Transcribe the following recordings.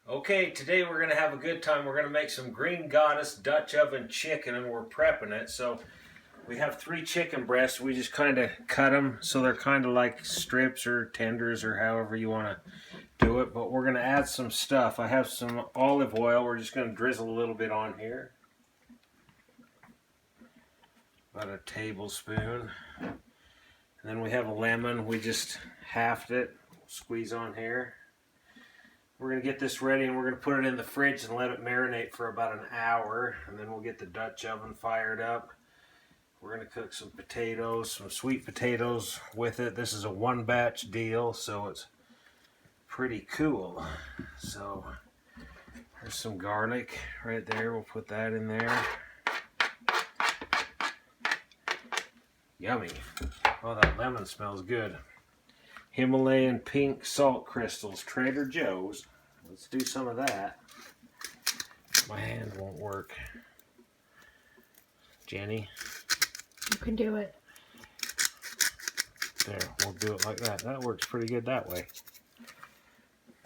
Okay, today we're going to have a good time. We're going to make some Green Goddess Dutch oven chicken, and we're prepping it. So we have 3 chicken breasts. We just kind of cut them so they're kind of like strips or tenders or however you want to do it. But we're going to add some stuff. I have some olive oil. We're just going to drizzle a little bit on here. About a tablespoon. And then we have a lemon. We just halved it. Squeeze on here. We're going to get this ready and we're going to put it in the fridge and let it marinate for about an hour. And then we'll get the Dutch oven fired up. We're going to cook some potatoes, some sweet potatoes with it. This is a 1-batch deal, so it's pretty cool. So there's some garlic right there. We'll put that in there. Yummy. Oh, that lemon smells good. Himalayan pink salt crystals, Trader Joe's. Let's do some of that. My hand won't work. Jenny? You can do it. There, we'll do it like that. That works pretty good that way.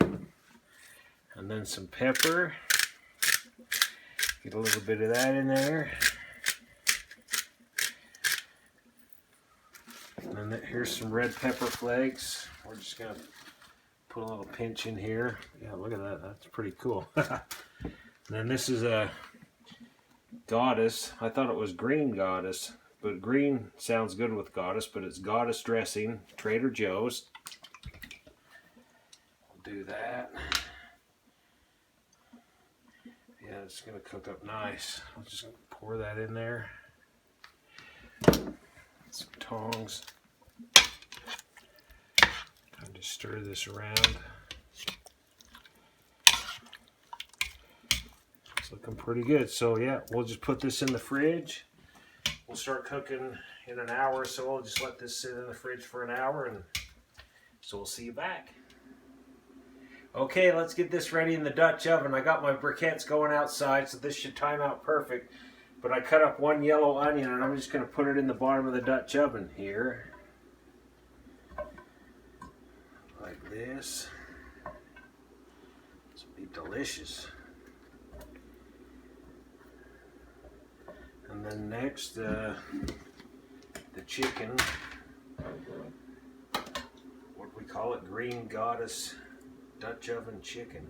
And then some pepper. Get a little bit of that in there. And then here's some red pepper flakes. We're just going to put a little pinch in here. Yeah, look at that. That's pretty cool. And then this is a Goddess. I thought it was Green Goddess, but green sounds good with Goddess, but it's Goddess dressing, Trader Joe's. We'll do that. Yeah, it's going to cook up nice. I'll just pour that in there. Some tongs. Kind of stir this around. It's looking pretty good. So yeah, we'll just put this in the fridge. We'll start cooking in an hour, so we'll just let this sit in the fridge for an hour, and so we'll see you back. Okay, let's get this ready in the Dutch oven. I got my briquettes going outside, so this should time out perfect. But I cut up 1 yellow onion, and I'm just going to put it in the bottom of the Dutch oven here. Like this. This will be delicious. And then next, the chicken. What do we call it? Green Goddess Dutch oven chicken.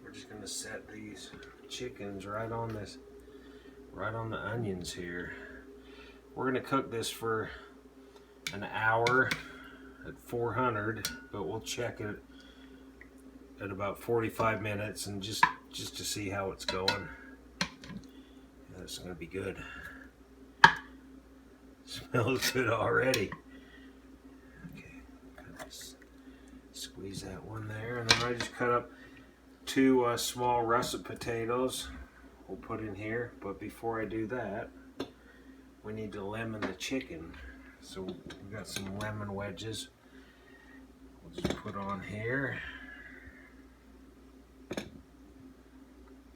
We're just going to set these chickens right on this. Right on the onions here. We're going to cook this for an hour at 400, but we'll check it at about 45 minutes and just to see how it's going. Yeah, it's going to be good. Smells good already. Okay, squeeze that one there, and then I just cut up 2 small russet potatoes. We'll put in here, but before I do that, we need to lemon the chicken. So we've got some lemon wedges. We'll just put on here.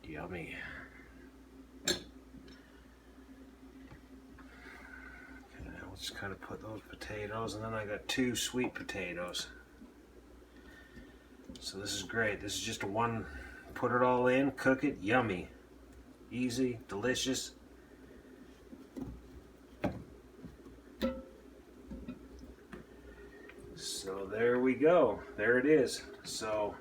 Yummy. Okay, now we'll just kind of put those potatoes, and then I got 2 sweet potatoes. So this is great. This is just a one, put it all in, cook it, yummy. Easy, delicious. So there we go. There it is. So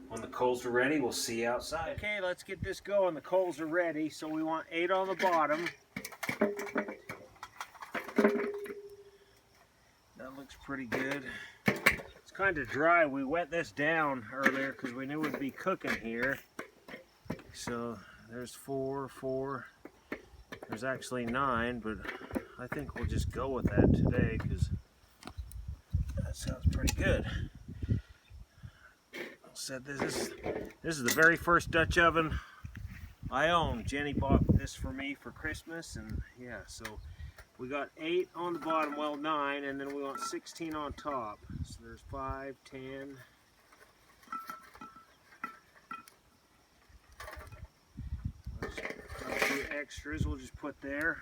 when the coals are ready, we'll see you outside. Okay, let's get this going. The coals are ready. So we want 8 on the bottom. That looks pretty good. It's kind of dry. We wet this down earlier because we knew we'd be cooking here. So there's 4. There's actually 9, but I think we'll just go with that today because that sounds pretty good. I said this is the very first Dutch oven I own. Jenny bought this for me for Christmas, and yeah, so we got 8 on the bottom, well 9, and then we want 16 on top. So there's 5, 10. Extras we'll just put there,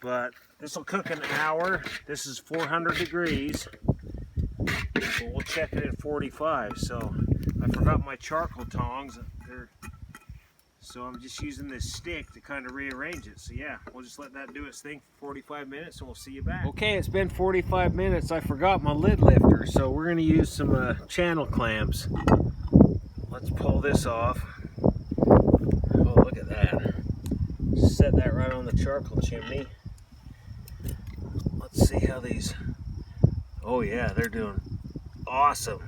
but this will cook an hour. This is 400 degrees, but we'll check it at 45. So I forgot my charcoal tongs. So I'm just using this stick to kind of rearrange it. So yeah, we'll just let that do its thing for 45 minutes and we'll see you back. Okay, it's been 45 minutes. I forgot my lid lifter, so we're gonna use some channel clamps. Let's pull this off. Oh, look at that. Just set that right on the charcoal chimney. Let's see how these, oh yeah, they're doing awesome.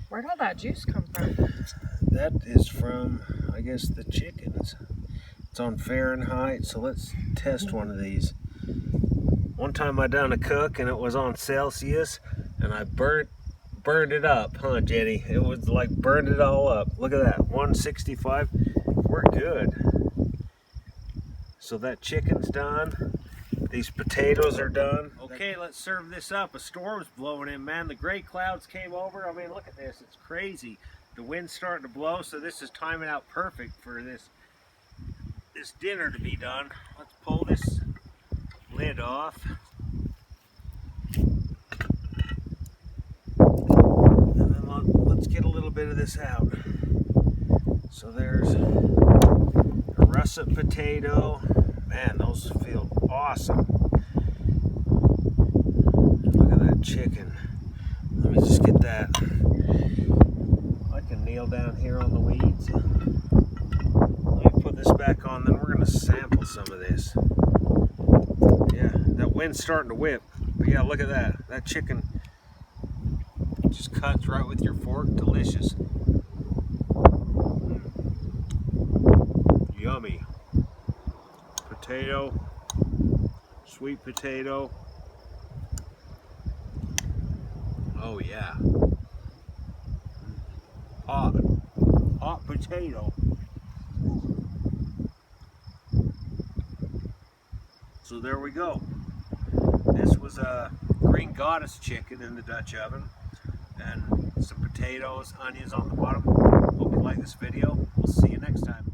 Where'd all that juice come from? That is from, I guess, the chickens. It's on Fahrenheit, so let's test one of these. One time I done a cook and it was on Celsius and I burned it up, huh, Jenny? It was like burned it all up. Look at that, 165. We're good. So that chicken's done. These potatoes are done. Okay, let's serve this up. A storm's blowing in, man. The gray clouds came over. I mean, look at this. It's crazy. The wind's starting to blow, so this is timing out perfect for this dinner to be done. Let's pull this lid off. And then let's get a little bit of this out. So there's a russet potato. Man, those feel awesome. Look at that chicken. Let me just get that. I can kneel down here on the weeds. Let me put this back on, then we're going to sample some of this. Yeah, that wind's starting to whip. But yeah, look at that. That chicken just cuts right with your fork. Delicious. Yummy. Potato, sweet potato. Oh yeah. Hot potato. So there we go. This was a green goddess chicken in the Dutch oven and some potatoes, onions on the bottom. Hope you like this video. We'll see you next time.